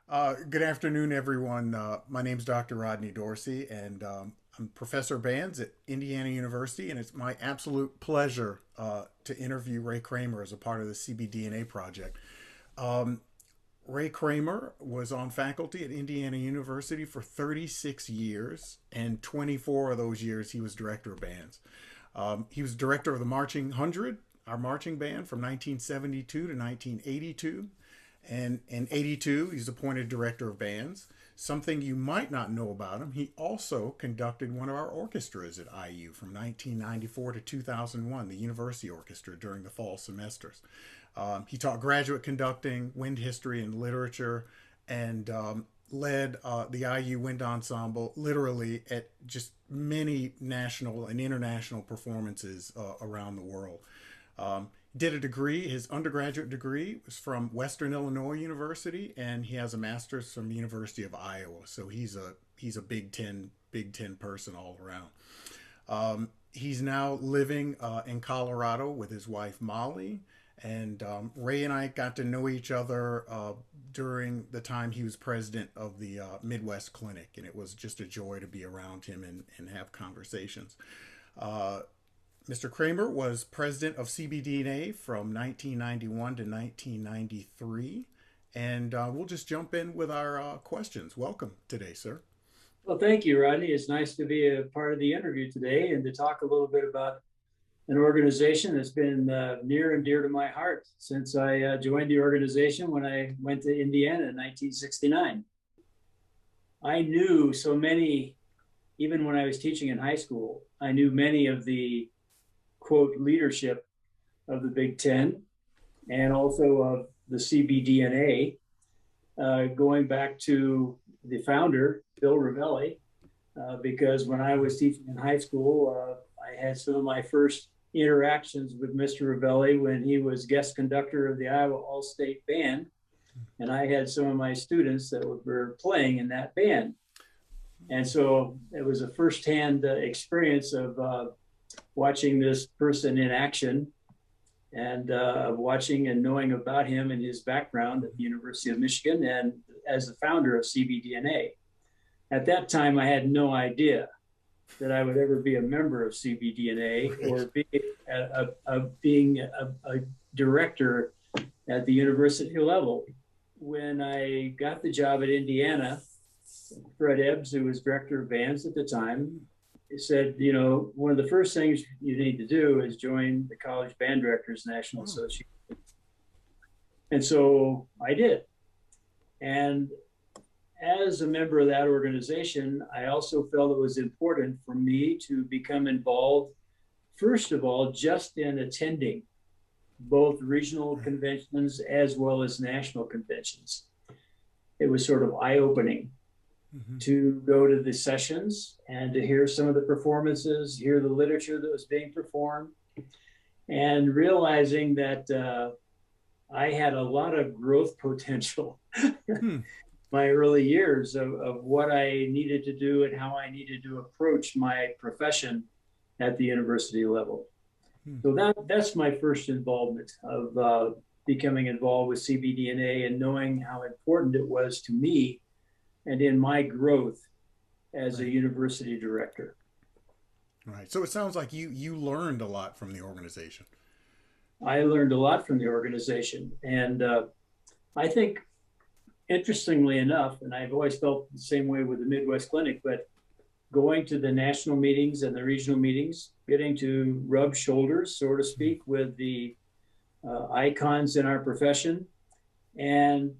Good afternoon, everyone. My name is Dr. Rodney Dorsey, and I'm professor of bands at Indiana University, and it's my absolute pleasure to interview Ray Cramer as a part of the CBDNA project. Um, Ray Cramer was on faculty at Indiana University for 36 years, and 24 of those years he was director of bands. He was director of the Marching 100, our marching band, from 1972 to 1982. And in 82, he's appointed director of bands. Something you might not know about him, he also conducted one of our orchestras at IU from 1994 to 2001, the University Orchestra, during the fall semesters. He taught graduate conducting, wind history, and literature, and led the IU Wind Ensemble literally at just many national and international performances around the world. Did a degree, his undergraduate degree was from Western Illinois University, and he has a master's from the University of Iowa. So he's a Big Ten person all around. He's now living in Colorado with his wife Molly, and Ray and I got to know each other during the time he was president of the Midwest Clinic, and it was just a joy to be around him and have conversations. Uh, Mr. Cramer was president of CBDNA from 1991 to 1993. And we'll just jump in with our questions. Welcome today, sir. Well, thank you, Rodney. It's nice to be a part of the interview today and to talk a little bit about an organization that's been near and dear to my heart since I joined the organization when I went to Indiana in 1969. I knew so many, even when I was teaching in high school, I knew many of the quote leadership of the Big Ten and also of the CBDNA, going back to the founder, Bill Ravelli, because when I was teaching in high school, I had some of my first interactions with Mr. Ravelli when he was guest conductor of the Iowa All-State Band, and I had some of my students that were playing in that band. And so it was a firsthand experience of watching this person in action and watching and knowing about him and his background at the University of Michigan and as the founder of CBDNA. At that time, I had no idea that I would ever be a member of CBDNA or being a director at the university level. When I got the job at Indiana, Fred Ebbs, who was director of bands at the time, he said, you know, one of the first things you need to do is join the College Band Directors National Association. And so I did. And as a member of that organization, I also felt it was important for me to become involved, first of all, just in attending both regional conventions as well as national conventions. It was sort of eye-opening to go to the sessions and to hear some of the performances, hear the literature that was being performed, and realizing that I had a lot of growth potential my early years of what I needed to do and how I needed to approach my profession at the university level. So that's my first involvement of becoming involved with CBDNA and knowing how important it was to me and in my growth as a university director. Right. So it sounds like you learned a lot from the organization. I learned a lot from the organization. And I think, interestingly enough, and I've always felt the same way with the Midwest Clinic, but going to the national meetings and the regional meetings, getting to rub shoulders, so to speak, with the icons in our profession, and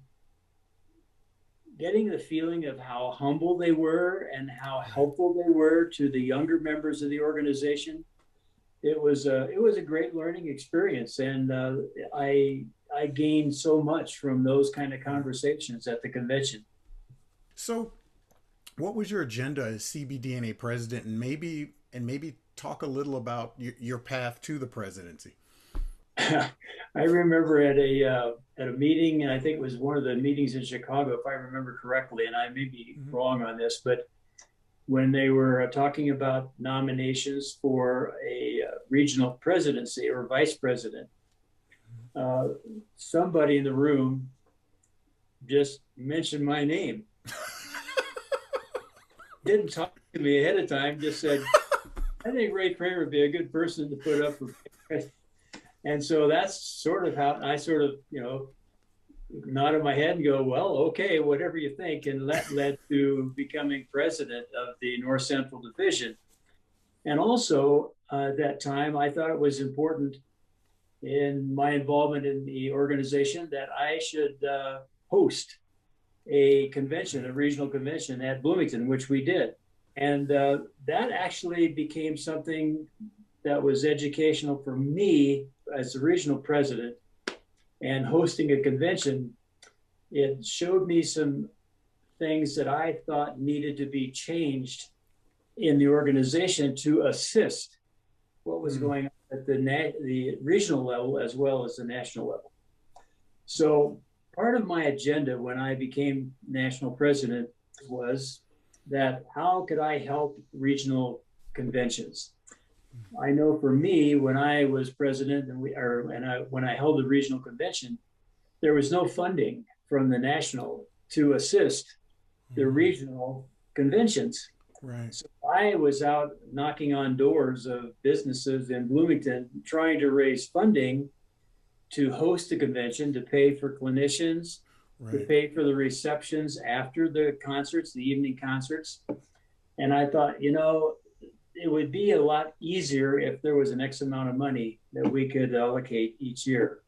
getting the feeling of how humble they were and how helpful they were to the younger members of the organization. It was a great learning experience, and I gained so much from those kind of conversations at the convention. So, what was your agenda as CBDNA president, and maybe talk a little about your path to the presidency? I remember at a meeting, and I think it was one of the meetings in Chicago, if I remember correctly, and I may be wrong on this, but when they were talking about nominations for a regional presidency or vice president, somebody in the room just mentioned my name. Didn't talk to me ahead of time, just said, I think Ray Cramer would be a good person to put up for president. And so that's sort of how I sort of, nodded my head and go, well, okay, whatever you think. And that led to becoming president of the North Central Division. And also at that time, I thought it was important in my involvement in the organization that I should host a convention, a regional convention at Bloomington, which we did. And that actually became something that was educational for me as the regional president. And hosting a convention, it showed me some things that I thought needed to be changed in the organization to assist what was going on at the regional level as well as the national level. So part of my agenda when I became national president was that how could I help regional conventions? I know for me, when I was president and when I held the regional convention, there was no funding from the national to assist the regional conventions. Right. So I was out knocking on doors of businesses in Bloomington, trying to raise funding to host a convention, to pay for clinicians, to pay for the receptions after the concerts, the evening concerts. And I thought, it would be a lot easier if there was an X amount of money that we could allocate each year.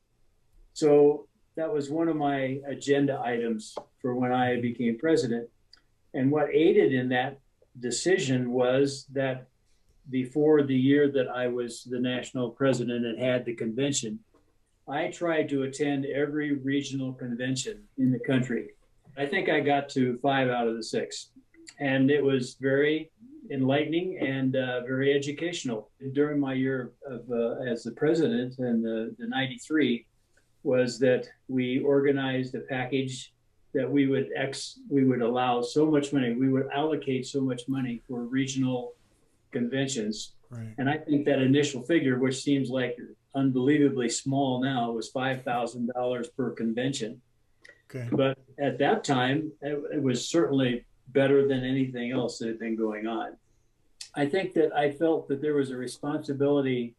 So that was one of my agenda items for when I became president. And what aided in that decision was that before the year that I was the national president and had the convention, I tried to attend every regional convention in the country. I think I got to 5 out of the 6. And it was very enlightening and very educational. During my year of as the president in the 93 was that we organized a package that we would allow so much money, we would allocate so much money for regional conventions. Right. And I think that initial figure, which seems like unbelievably small now, was $5,000 per convention. Okay. But at that time, it was certainly better than anything else that had been going on. I think that I felt that there was a responsibility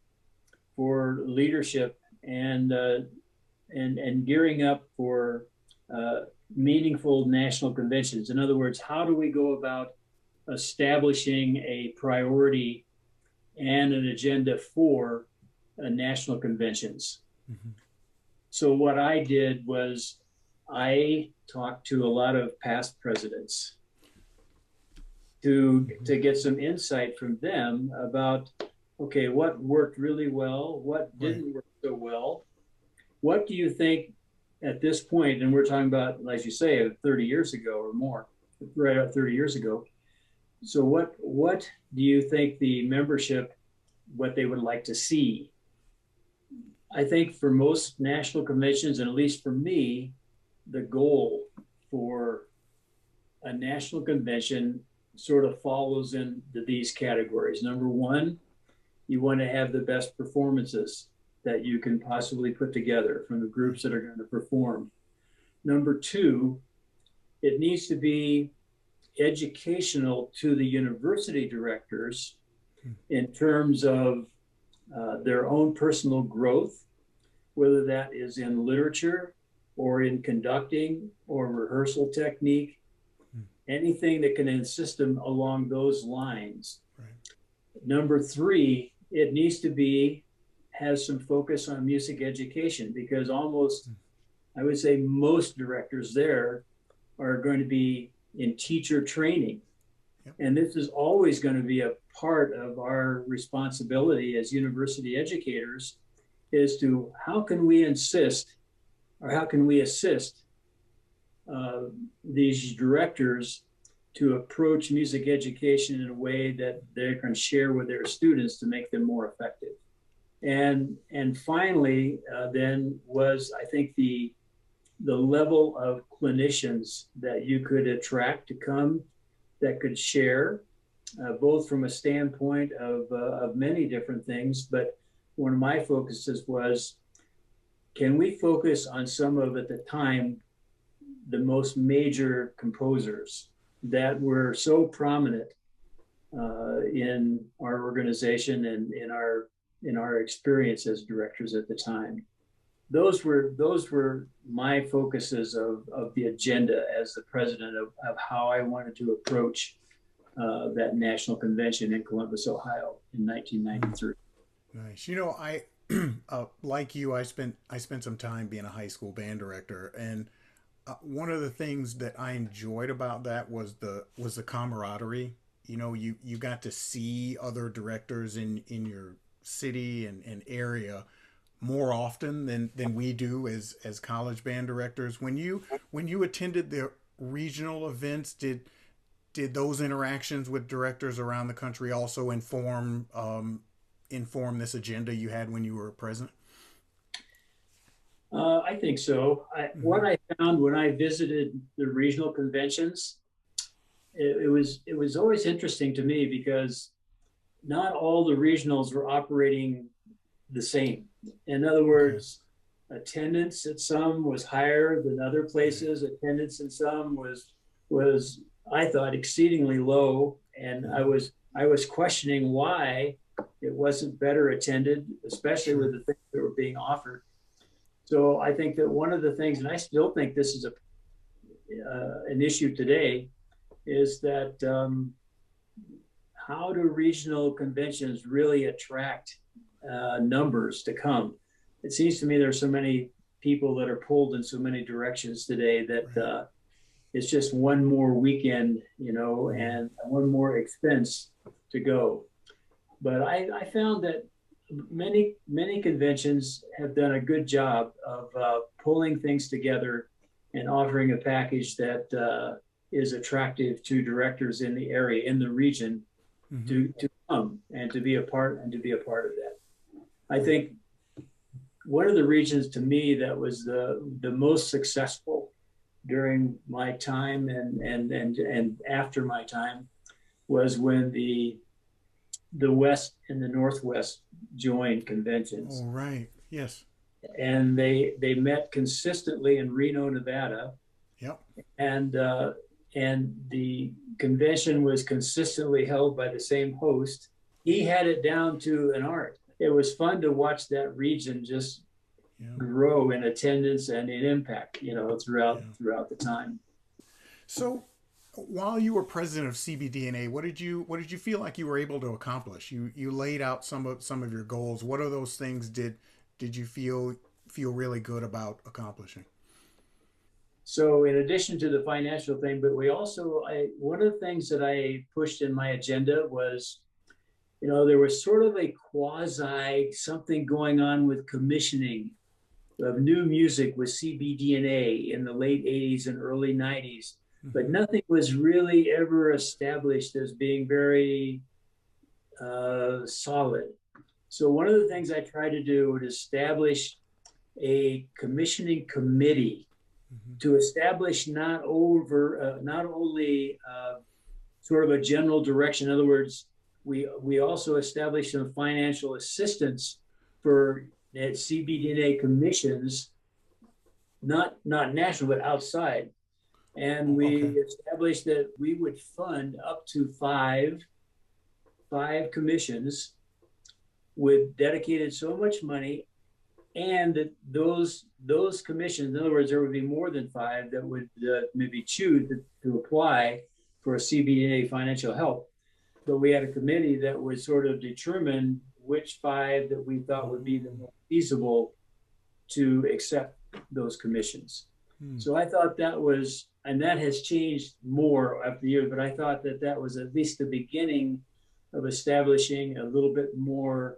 for leadership and gearing up for meaningful national conventions. In other words, how do we go about establishing a priority and an agenda for national conventions? Mm-hmm. So what I did was I talked to a lot of past presidents to get some insight from them about, okay, what worked really well, what didn't work so well. What do you think at this point, and we're talking about, as you say, 30 years ago or more, right about 30 years ago. So what do you think the membership, what they would like to see? I think for most national conventions, and at least for me, the goal for a national convention sort of follows into these categories. Number one, you want to have the best performances that you can possibly put together from the groups that are going to perform. Number two, it needs to be educational to the university directors in terms of their own personal growth, whether that is in literature or in conducting or rehearsal technique, anything that can assist them along those lines. Right. Number three, it needs to has some focus on music education, because I would say most directors there are going to be in teacher training. Yep. And this is always going to be a part of our responsibility as university educators, is to how can we assist these directors to approach music education in a way that they can share with their students to make them more effective. And finally, then was, I think, the level of clinicians that you could attract to come that could share, both from a standpoint of many different things. But one of my focuses was, can we focus on some of, at the time, the most major composers that were so prominent in our organization and in our experience as directors at the time. Those were my focuses of the agenda as the president of how I wanted to approach that national convention in Columbus, Ohio in 1993. Nice. I like you, I spent some time being a high school band director, and one of the things that I enjoyed about that was the camaraderie. You got to see other directors in your city and area more often than we do as college band directors. When you attended the regional events, did those interactions with directors around the country also inform this agenda you had when you were present? I think so. What I found when I visited the regional conventions, it was always interesting to me because not all the regionals were operating the same. In other words, attendance at some was higher than other places. Attendance in some was I thought exceedingly low, and I was questioning why it wasn't better attended, especially with the things that were being offered. So I think that one of the things, and I still think this is an issue today, is that how do regional conventions really attract numbers to come? It seems to me there's so many people that are pulled in so many directions today that it's just one more weekend, and one more expense to go. But I found that many conventions have done a good job of pulling things together and offering a package that is attractive to directors in the area, in the region, to come and to be a part of that. I think one of the regions to me that was the most successful during my time and after my time was when the West and the Northwest joined conventions. Oh, right. Yes. And they met consistently in Reno, Nevada. Yep. And the convention was consistently held by the same host. He had it down to an art. It was fun to watch that region just grow in attendance and in impact, throughout the time. So while you were president of CBDNA, what did you feel like you were able to accomplish? You laid out some of your goals. What of those things did you feel really good about accomplishing? So in addition to the financial thing, but one of the things that I pushed in my agenda was, there was sort of a quasi something going on with commissioning of new music with CBDNA in the late 80s and early 90s. But nothing was really ever established as being very solid. So one of the things I tried to do was establish a commissioning committee to establish not only sort of a general direction. In other words, we also established some financial assistance for CBDNA commissions, not national, but outside. And we established that we would fund up to five commissions with dedicated so much money, and that those commissions, in other words, there would be more than five that would maybe choose to apply for a CBDNA financial help. But we had a committee that would sort of determine which five that we thought would be the most feasible to accept those commissions. So I thought that was, and that has changed more after the years, but I thought that was at least the beginning of establishing a little bit more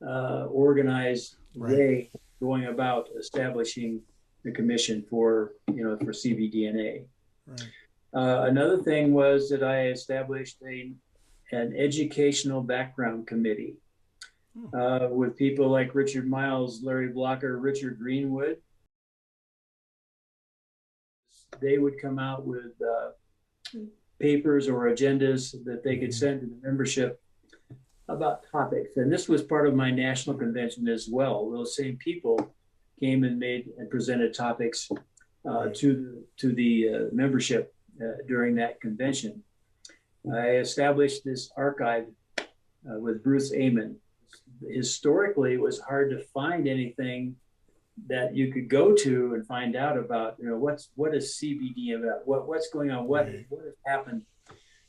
organized way going about establishing the commission for CBDNA. Right. Another thing was that I established an educational background committee with people like Richard Miles, Larry Blocker, Richard Greenwood. They would come out with papers or agendas that they could send to the membership about topics. And this was part of my national convention as well. Those same people came and made and presented topics to the membership during that convention. I established this archive with Bruce Amon. Historically, it was hard to find anything that you could go to and find out about, what is CBD about, what's going on, what has happened.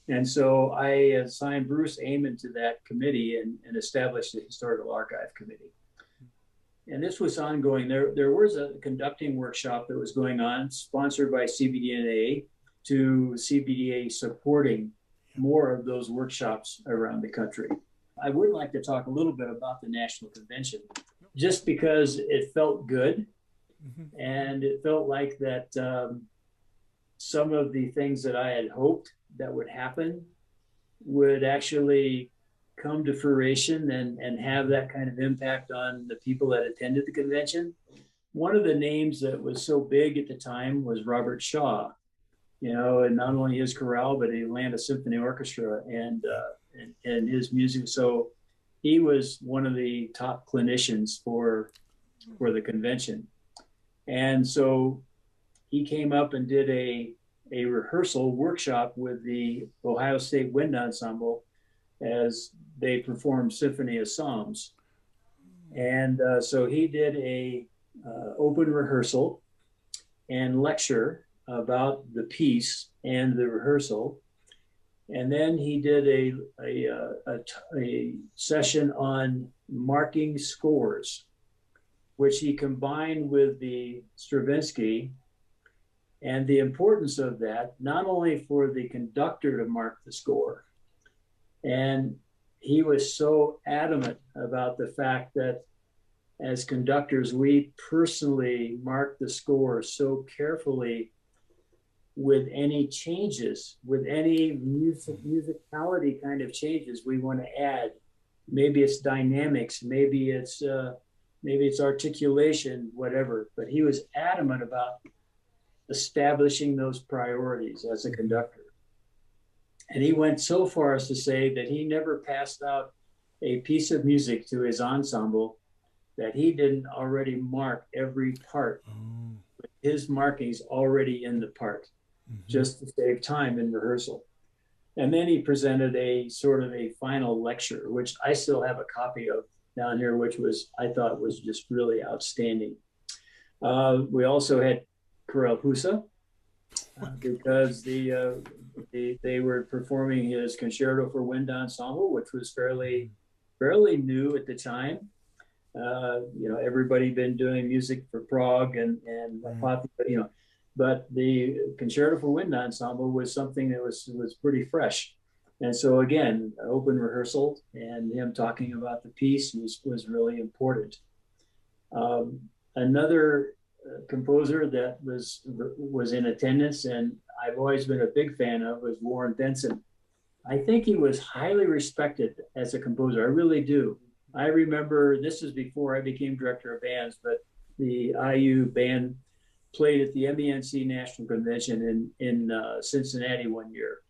And so I assigned Bruce Amon to that committee and established the Historical Archive Committee. And this was ongoing. There was a conducting workshop that was going on, sponsored by CBDNA, to CBDA supporting more of those workshops around the country. I would like to talk a little bit about the National Convention, just because it felt good. And it felt like that some of the things that I had hoped that would happen would actually come to fruition and have that kind of impact on the people that attended the convention. One of the names that was so big at the time was Robert Shaw, and not only his chorale, but the Atlanta Symphony Orchestra and his music. So he was one of the top clinicians for the convention. And so he came up and did a rehearsal workshop with the Ohio State Wind Ensemble as they performed Symphony of Psalms. And so he did a open rehearsal and lecture about the piece and the rehearsal. And then he did a session on marking scores, which he combined with the Stravinsky, and the importance of that, not only for the conductor to mark the score. And he was so adamant about the fact that as conductors, we personally mark the score so carefully with any changes, with any musicality kind of changes we want to add. Maybe it's dynamics, maybe it's articulation, whatever. But he was adamant about establishing those priorities as a conductor. And he went so far as to say that he never passed out a piece of music to his ensemble that he didn't already mark every part. With his markings already in the part, just to save time in rehearsal. And then he presented a sort of a final lecture, which I still have a copy of down here, which I thought was just really outstanding. We also had Karel Husa, because they were performing his Concerto for Wind Ensemble, which was fairly new at the time. Everybody been doing music for Prague and but the Concerto for Wind Ensemble was something that was pretty fresh. And so again, open rehearsal and him talking about the piece was really important. Another composer that was in attendance, and I've always been a big fan of, was Warren Benson. I think he was highly respected as a composer. I really do. I remember, this is before I became director of bands, but the IU band played at the MENC National Convention in Cincinnati one year.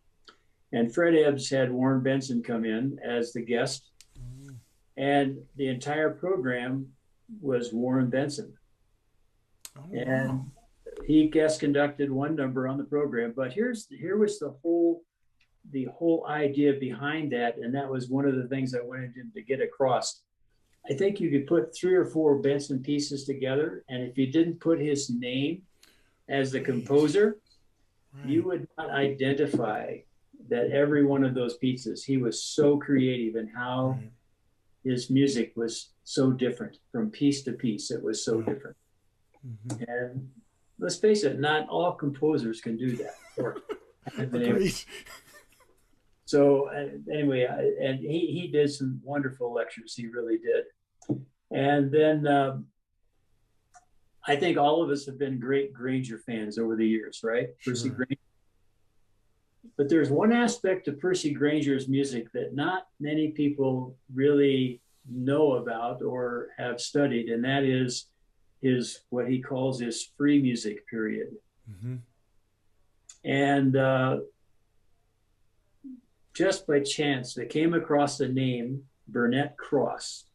And Fred Ebbs had Warren Benson come in as the guest. And the entire program was Warren Benson. And he guest conducted one number on the program. But here was the whole idea behind that. And that was one of the things I wanted him to get across. I think you could put 3 or 4 Benson pieces together, and if you didn't put his name as the composer, you would not identify that every one of those pieces. He was so creative in how his music was so different from piece to piece. It was so different. And let's face it, not all composers can do that. Agreed. So anyway, and he did some wonderful lectures. He really did. And then I think all of us have been great Granger fans over the years, right? Sure. Percy Granger. But there's one aspect of Percy Granger's music that not many people really know about or have studied, and that is what he calls his free music period. And just by chance, they came across the name Burnett Cross.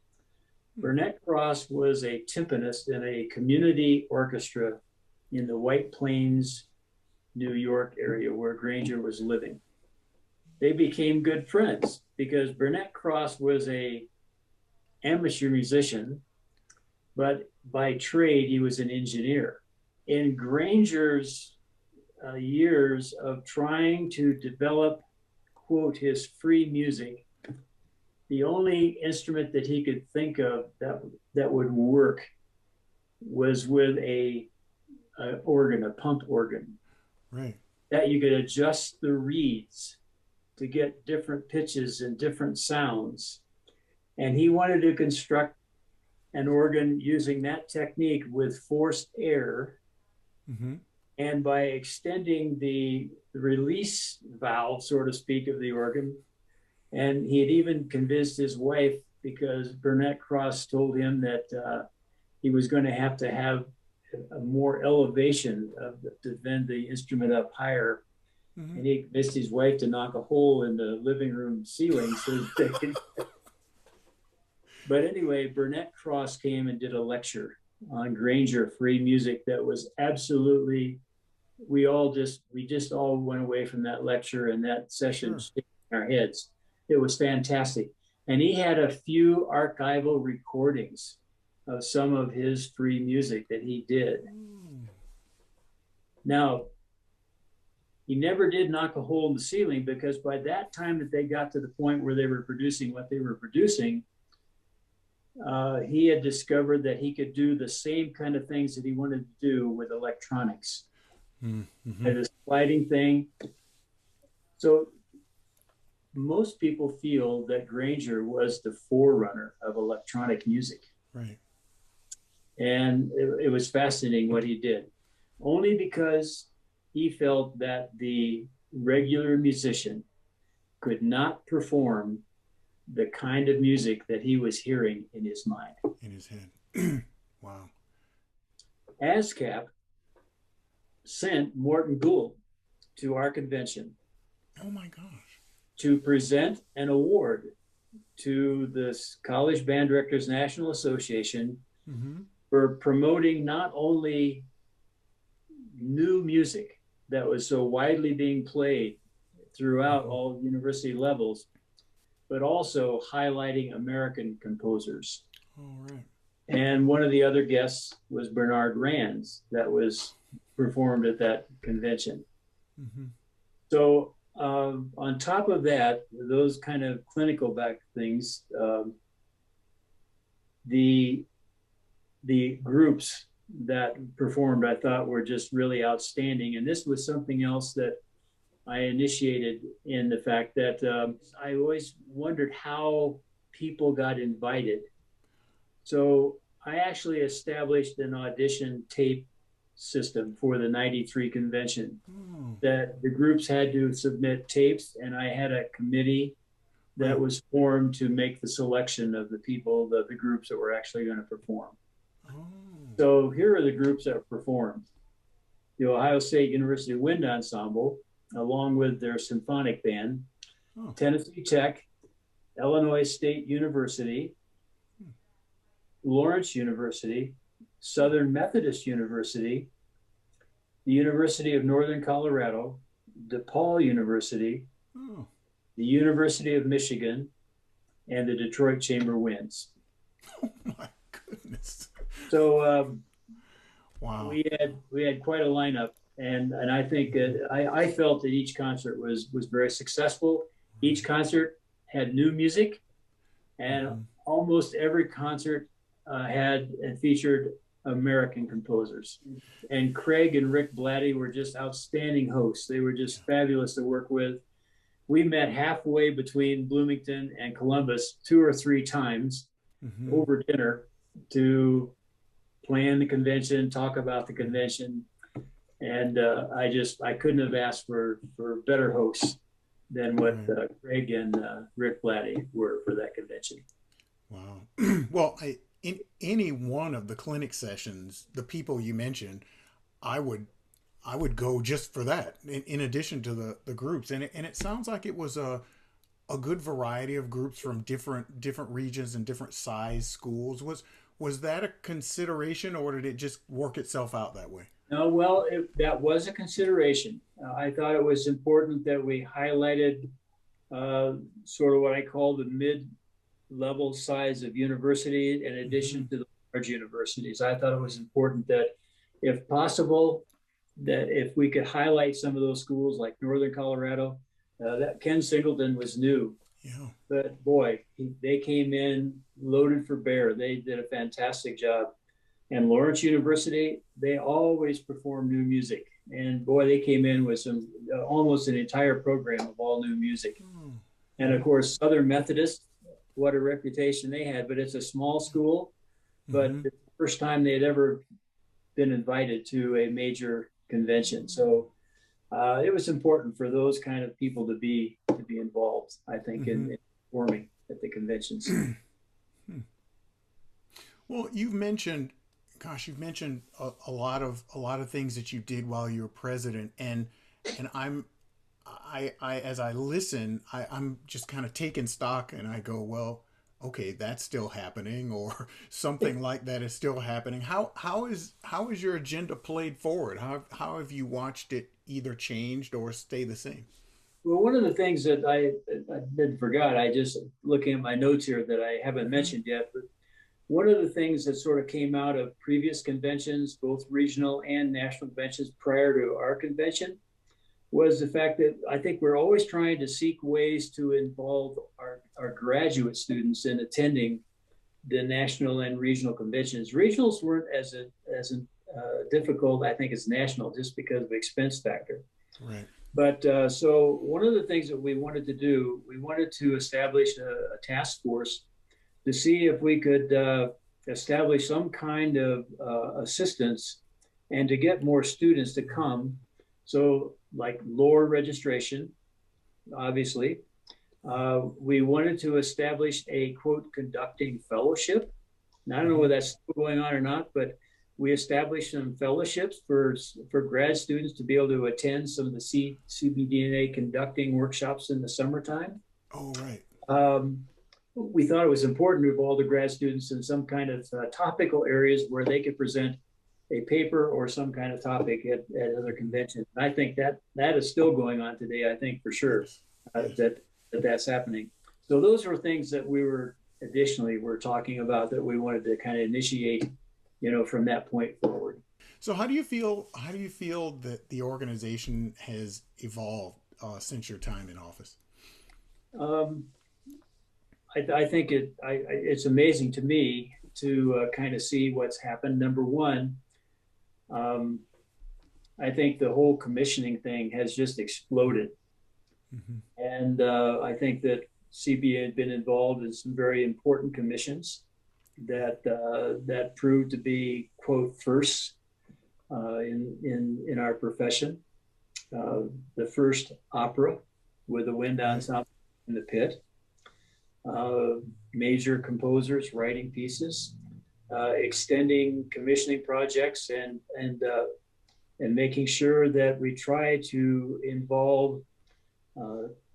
Burnett Cross was a timpanist in a community orchestra in the White Plains, New York area where Granger was living. They became good friends because Burnett Cross was a amateur musician, but by trade, he was an engineer. In Granger's years of trying to develop, quote, his free music, the only instrument that he could think of that would work was with a organ, a pump organ. Right. That you could adjust the reeds to get different pitches and different sounds. And he wanted to construct an organ using that technique with forced air. Mm-hmm. And by extending the release valve, so to speak, of the organ. And he had even convinced his wife, because Burnett Cross told him that he was going to have a more elevation to bend the instrument up higher. Mm-hmm. And he convinced his wife to knock a hole in the living room ceiling so that they could. But anyway, Burnett Cross came and did a lecture on Granger free music that was absolutely, we just all went away from that lecture and that session in our heads. It was fantastic. And he had a few archival recordings of some of his free music that he did. Now, he never did knock a hole in the ceiling, because by that time that they got to the point where they were producing what they were producing, he had discovered that he could do the same kind of things that he wanted to do with electronics. Mm-hmm. And this sliding thing. So most people feel that Granger was the forerunner of electronic music. Right. And it was fascinating what he did, only because he felt that the regular musician could not perform the kind of music that he was hearing in his mind. In his head. Wow. ASCAP sent Morton Gould to our convention. Oh my gosh. To present an award to the College Band Directors National Association for promoting not only new music that was so widely being played throughout all university levels, but also highlighting American composers. All right. And one of the other guests was Bernard Rands, that was performed at that convention. Mm-hmm. So on top of that, those kind of clinical back things, the groups that performed, I thought, were just really outstanding. And this was something else that I initiated, in the fact that I always wondered how people got invited. So I actually established an audition tape system for the '93 convention, that the groups had to submit tapes, and I had a committee that was formed to make the selection of the people, the groups that were actually going to perform. So here are the groups that performed. The Ohio State University Wind Ensemble, along with their symphonic band, Tennessee Tech, Illinois State University, Lawrence University, Southern Methodist University, the University of Northern Colorado, DePaul University, the University of Michigan, and the Detroit Chamber Winds. Oh my goodness. So wow. We had quite a lineup, and I think I felt that each concert was very successful. Each concert had new music, and almost every concert had and featured American composers. And Craig and Rick Blatty were just outstanding hosts. They were just fabulous to work with. We met halfway between Bloomington and Columbus 2 or 3 times over dinner to plan the convention, talk about the convention. And I couldn't have asked for better hosts than what Craig and Rick Blatty were for that convention. Wow. Well, in any one of the clinic sessions, the people you mentioned, I would go just for that, in addition to the groups. And it sounds like it was a good variety of groups from different regions and different size schools. Was that a consideration, or did it just work itself out that way? No, well, that was a consideration. I thought it was important that we highlighted sort of what I call the mid-level size of university in addition to the large universities. I thought it was important that, if possible, that if we could highlight some of those schools like Northern Colorado, that Ken Singleton was new. Yeah. But boy, they came in loaded for bear. They did a fantastic job. And Lawrence University, they always perform new music. And boy, they came in with some almost an entire program of all new music. And of course, Southern Methodist, what a reputation they had. But it's a small school, but it's the first time they had ever been invited to a major convention. So it was important for those kind of people to be involved, I think, in performing at the conventions. Well, you've mentioned a lot of things that you did while you were president, and as I listen, I'm just kind of taking stock, and I go, well, okay, that's still happening, or something like that is still happening. How is your agenda played forward? How have you watched it either changed or stay the same? Well, one of the things that I didn't forgot, I just looking at my notes here that I haven't mentioned yet, but one of the things that sort of came out of previous conventions, both regional and national conventions prior to our convention, was the fact that I think we're always trying to seek ways to involve our graduate students in attending the national and regional conventions. Regionals weren't as difficult, I think, as national, just because of expense factor. Right. But so one of the things that we wanted to do, we wanted to establish a task force to see if we could establish some kind of assistance and to get more students to come. So like lower registration, obviously. We wanted to establish a, quote, conducting fellowship. Now, I don't know whether that's still going on or not, but we established some fellowships for grad students to be able to attend some of the CBDNA conducting workshops in the summertime. Oh, right. We thought it was important to involve the grad students in some kind of topical areas where they could present a paper or some kind of topic at other conventions. And I think that is still going on today, I think, for sure, that's happening. So those are things that we're talking about that we wanted to kind of initiate, from that point forward. So how do you feel that the organization has evolved since your time in office? I think it's amazing to me to kind of see what's happened. Number one, I think the whole commissioning thing has just exploded. And I think that CBA had been involved in some very important commissions that proved to be, quote, first in our profession. The first opera with a wind ensemble in the pit. Major composers writing pieces, extending commissioning projects, and making sure that we try to involve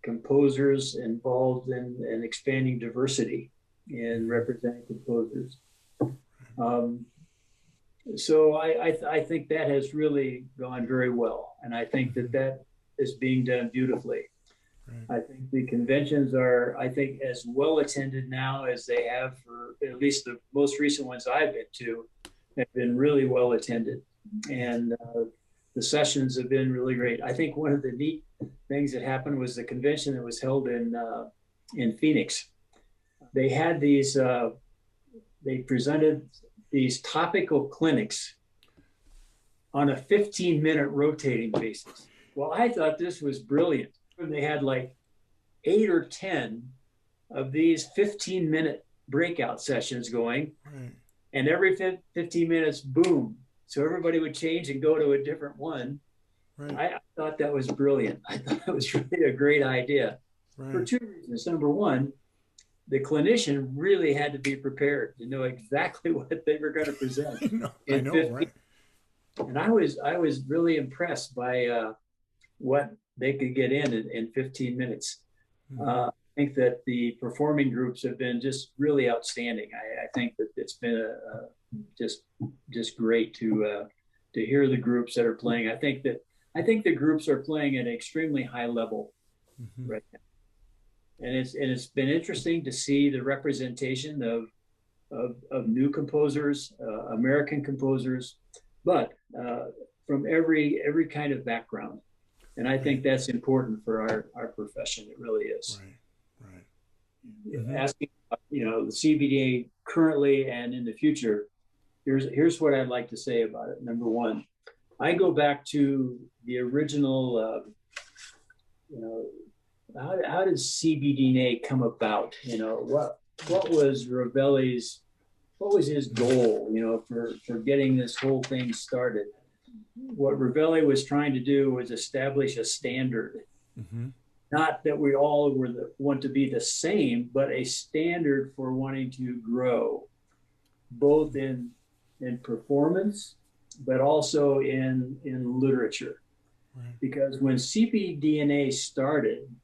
composers involved in expanding diversity in representing composers. So I think that has really gone very well, and I think that is being done beautifully. I think the conventions are, I think, as well attended now as they have for at least the most recent ones I've been to, have been really well attended. And the sessions have been really great. I think one of the neat things that happened was the convention that was held in Phoenix. They had these, they presented these topical clinics on a 15-minute rotating basis. Well, I thought this was brilliant. They had like 8 or 10 of these 15-minute breakout sessions going, and every 15 minutes, boom. So everybody would change and go to a different one. I thought that was brilliant. I thought that was really a great idea for two reasons. Number one, the clinician really had to be prepared to know exactly what they were going to present. I know, right? And I was really impressed by what they could get in 15 minutes. I think that the performing groups have been just really outstanding. I think that it's been just great to to hear the groups that are playing. I think the groups are playing at an extremely high level Mm-hmm. right now. And it's been interesting to see the representation of new composers, American composers, but from every kind of background. And I think that's important for our profession. It really is. Right. Right. Mm-hmm. Asking, the CBDA currently and in the future, here's what I'd like to say about it. Number one, I go back to the original, how did CBDNA come about? What was Ravelli's, what was his goal, for getting this whole thing started? What Ravelli was trying to do was establish a standard. Mm-hmm. Not that we all want to be the same, but a standard for wanting to grow, both in performance, but also in literature. Right. Because when CBDNA started,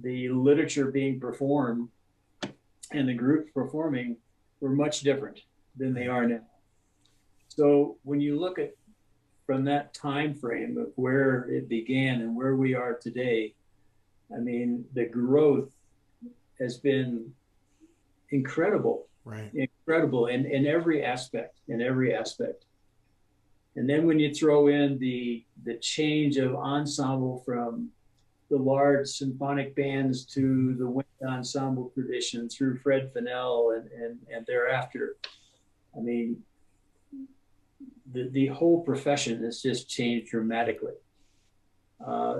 the literature being performed and the groups performing were much different than they are now. So when you look at from that time frame of where it began and where we are today, I mean, the growth has been incredible, right? Incredible in every aspect, And then when you throw in the change of ensemble from the large symphonic bands to the wind ensemble tradition through Fred Fennell and thereafter, I mean, the whole profession has just changed dramatically.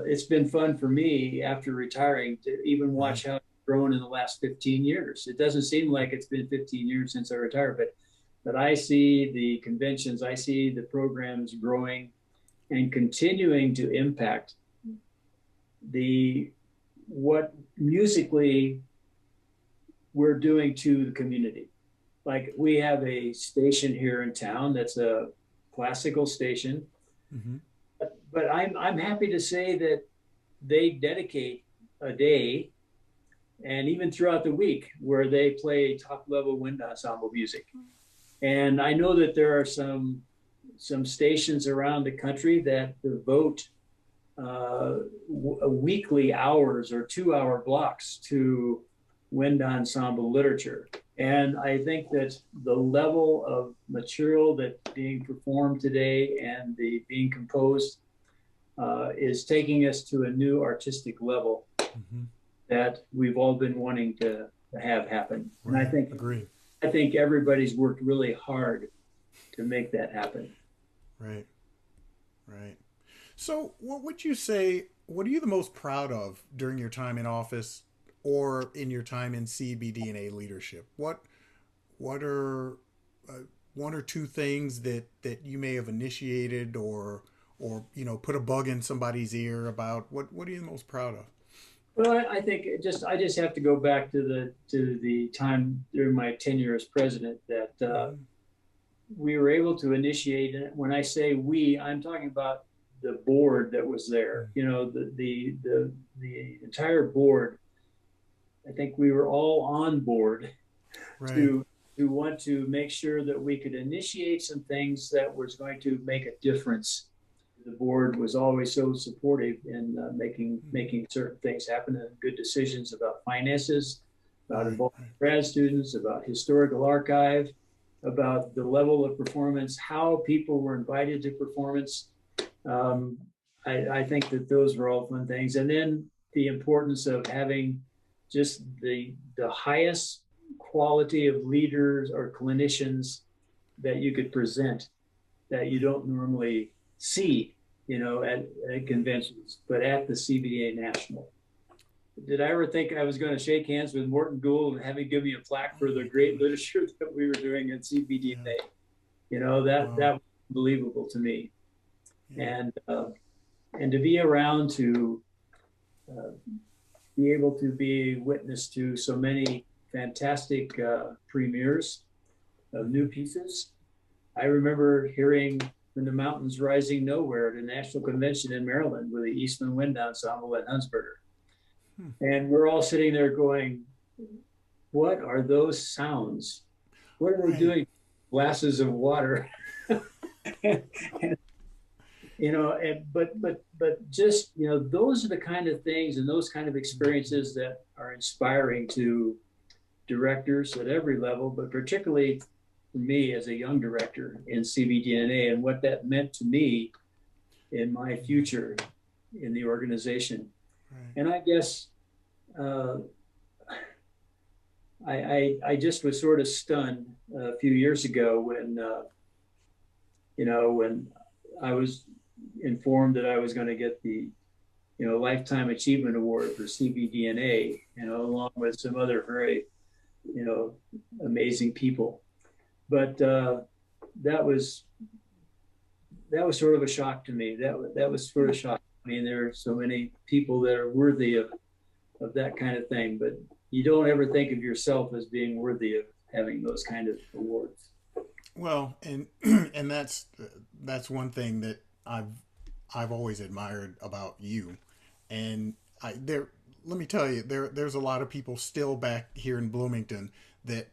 It's been fun for me after retiring to even watch how it's grown in the last 15 years. It doesn't seem like it's been 15 years since I retired, but I see the conventions, I see the programs growing and continuing to impact what musically we're doing to the community. Like we have a station here in town that's a classical station. Mm-hmm. But I'm happy to say that they dedicate a day and even throughout the week where they play top level wind ensemble music. And I know that there are some stations around the country that devote weekly hours or 2-hour blocks to wind ensemble literature. And I think that the level of material that's being performed today and being composed is taking us to a new artistic level that we've all been wanting to have happen. Right. And I think everybody's worked really hard to make that happen. Right. Right. So what would you say, what are you the most proud of during your time in office or in your time in CBDNA leadership? What are one or two things that you may have initiated or put a bug in somebody's ear about? What are you the most proud of? Well, I think I just have to go back to the time during my tenure as president that we were able to initiate. And when I say we, I'm talking about the board that was there. The entire board. I think we were all on board to want to make sure that we could initiate some things that was going to make a difference. The board was always so supportive in making certain things happen and good decisions about finances, about involving grad students, about historical archive, about the level of performance, how people were invited to performance. I think that those were all fun things. And then the importance of having just the highest quality of leaders or clinicians that you could present that you don't normally see, at conventions, but at the CBDA National. Did I ever think I was going to shake hands with Morton Gould and have him give me a plaque for the great literature that we were doing at CBDNA? That was unbelievable to me. And to be around to be able to be witness to so many fantastic premieres of new pieces. I remember hearing When the Mountains Rising Nowhere at a national convention in Maryland with the Eastman Wind Ensemble at Hunsberger. And we're all sitting there going, what are those sounds? What are they doing? Glasses of water. But just, those are the kind of things and those kind of experiences that are inspiring to directors at every level, but particularly for me as a young director in CBDNA and what that meant to me in my future in the organization. Right. And I guess I just was sort of stunned a few years ago when when I was informed that I was going to get the Lifetime Achievement Award for CBDNA, along with some other very amazing people. But that was sort of a shock to me. That was sort of shocking. I mean, there are so many people that are worthy of that kind of thing, but you don't ever think of yourself as being worthy of having those kind of awards. Well, and and that's one thing that I've always admired about you, and let me tell you, there's a lot of people still back here in Bloomington that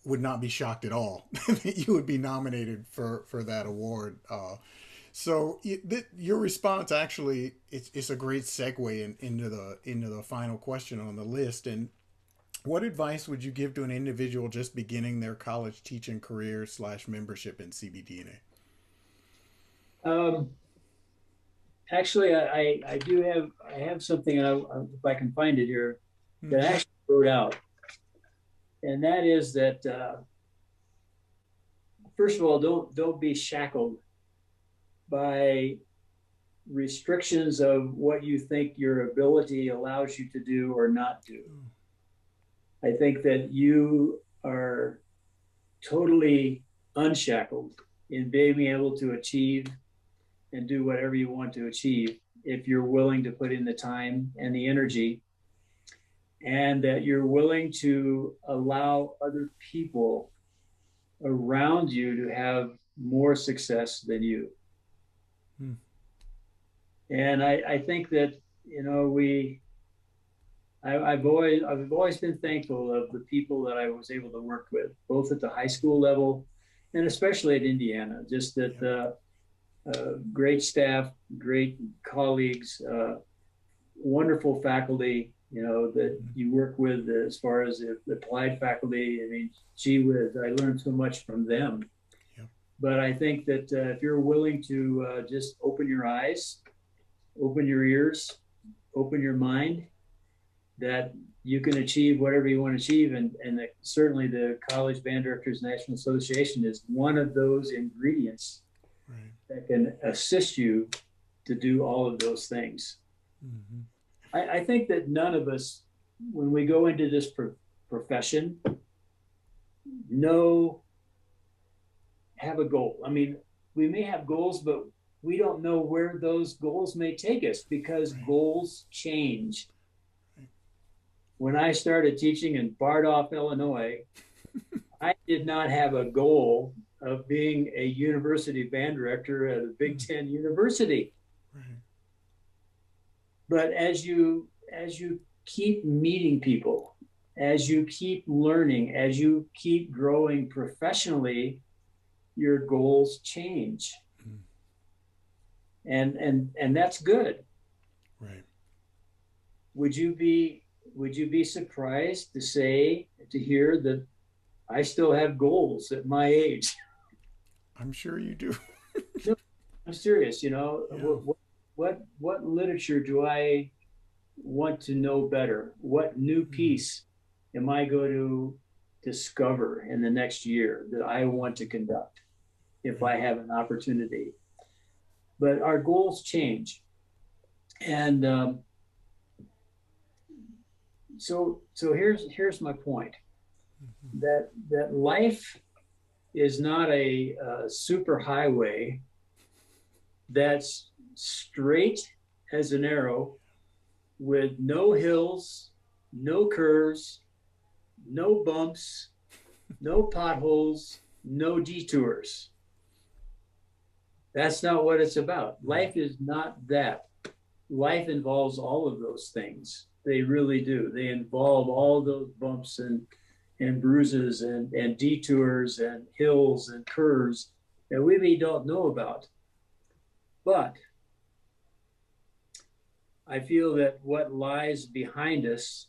would not be shocked at all that you would be nominated for that award. So your response actually it's a great segue into the final question on the list. And what advice would you give to an individual just beginning their college teaching career / membership in CBDNA? Actually, I have something, if I can find it here, that I actually wrote out, and that is that first of all, don't be shackled by restrictions of what you think your ability allows you to do or not do. I think that you are totally unshackled in being able to achieve and do whatever you want to achieve if you're willing to put in the time and the energy, and that you're willing to allow other people around you to have more success than you. And I think that I've always been thankful of the people that I was able to work with, both at the high school level and especially at Indiana. Just that great staff, great colleagues, wonderful faculty, that you work with as far as the applied faculty. I mean, gee whiz, I learned so much from them. Yep. But I think that if you're willing to just open your eyes, open your ears, open your mind, that you can achieve whatever you want to achieve. And that certainly the College Band Directors National Association is one of those ingredients that can assist you to do all of those things. Mm-hmm. I think that none of us, when we go into this profession, have a goal. I mean, we may have goals, but we don't know where those goals may take us because goals change. When I started teaching in Bardolph, Illinois, I did not have a goal of being a university band director at a Big Ten university. Right. But as you keep meeting people, as you keep learning, as you keep growing professionally, your goals change. And that's good. Right. Would you be surprised to hear that I still have goals at my age? I'm sure you do. No, I'm serious. Yeah. What literature do I want to know better? What new piece am I going to discover in the next year that I want to conduct if I have an opportunity? But our goals change. And so here's my point, that life is not a super highway that's straight as an arrow with no hills, no curves, no bumps, no potholes, no detours. That's not what it's about. Life is not that. Life involves all of those things. They really do. They involve all those bumps and bruises and detours and hills and curves. that we maybe don't know about. But I feel that what lies behind us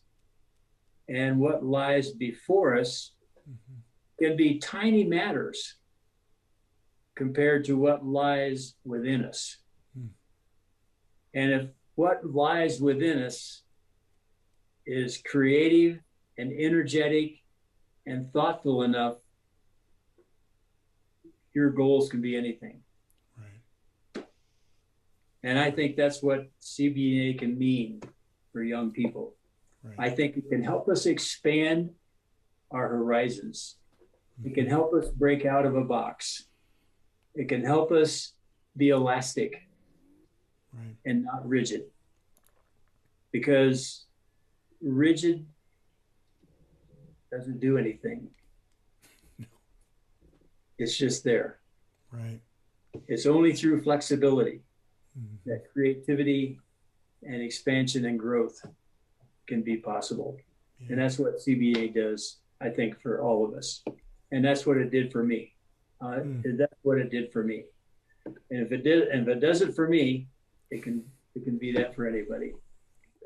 and what lies before us can be tiny matters compared to what lies within us. And if what lies within us is creative and energetic and thoughtful enough, your goals can be anything. Right. And I think that's what CBDNA can mean for young people. Right. I think it can help us expand our horizons. It can help us break out of a box. It can help us be elastic, right, and not rigid. Because rigid doesn't do anything. No. It's just there. Right. It's only through flexibility that creativity and expansion and growth can be possible. Yeah. And that's what CBA does, I think, for all of us. And that's what it did for me. That's what it did for me. And if it does it for me, it can be that for anybody.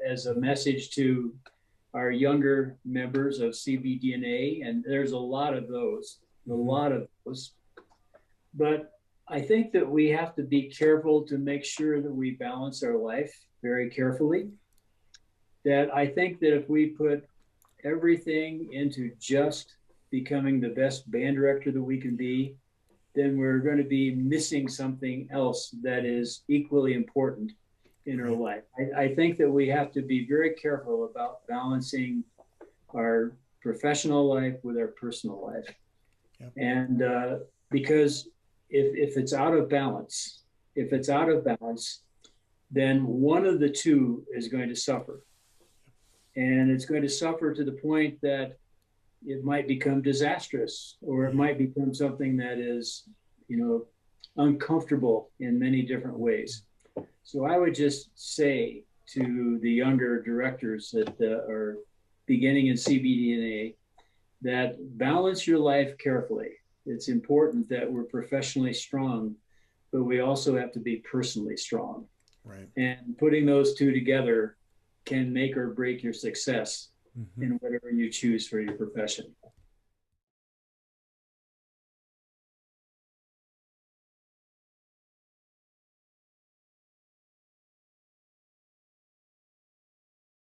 As a message to our younger members of CBDNA, and there's a lot of those. But I think that we have to be careful to make sure that we balance our life very carefully. That I think that if we put everything into just becoming the best band director that we can be, then we're going to be missing something else that is equally important in our life. I think that we have to be very careful about balancing our professional life with our personal life. Yep. And because if it's out of balance, then one of the two is going to suffer. And it's going to suffer to the point that it might become disastrous, or it might become something that is, uncomfortable in many different ways. So I would just say to the younger directors that are beginning in CBDNA that balance your life carefully. It's important that we're professionally strong, but we also have to be personally strong. Right. And putting those two together can make or break your success in whatever you choose for your profession.